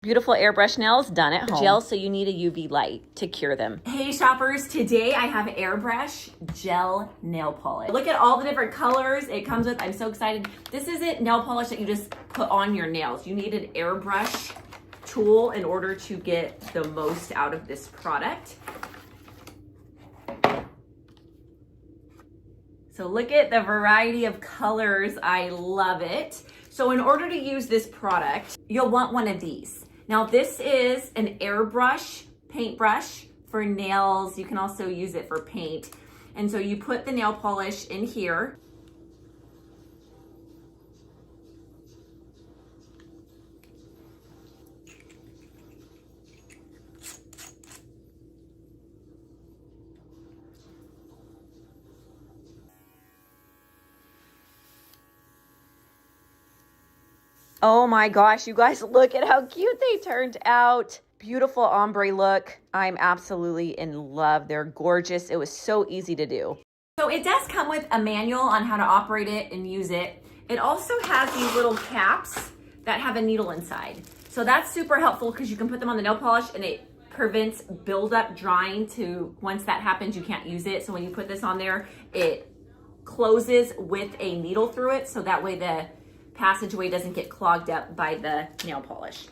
Beautiful airbrush nails done at home. Gel, so you need a UV light to cure them. Hey shoppers, today I have Airbrush gel nail polish. Look at all the different colors it comes with. I'm so excited. This isn't nail polish that you just put on your nails. You need an airbrush tool in order to get the most out of this product. So look at the variety of colors. I love it. So in order to use this product, you'll want one of these. Now this is an airbrush paintbrush for nails. You can also use it for paint. And so you put the nail polish in here. Oh my gosh, you guys, look at how cute they turned out. Beautiful ombre look. I'm absolutely in love. They're gorgeous. It was so easy to do. So it does come with a manual on how to operate it and use it. It also has these little caps that have a needle inside. So that's super helpful because you can put them on the nail polish and it prevents buildup drying to, once that happens, you can't use it. So when you put this on there, it closes with a needle through it. So that way the passageway doesn't get clogged up by the nail polish.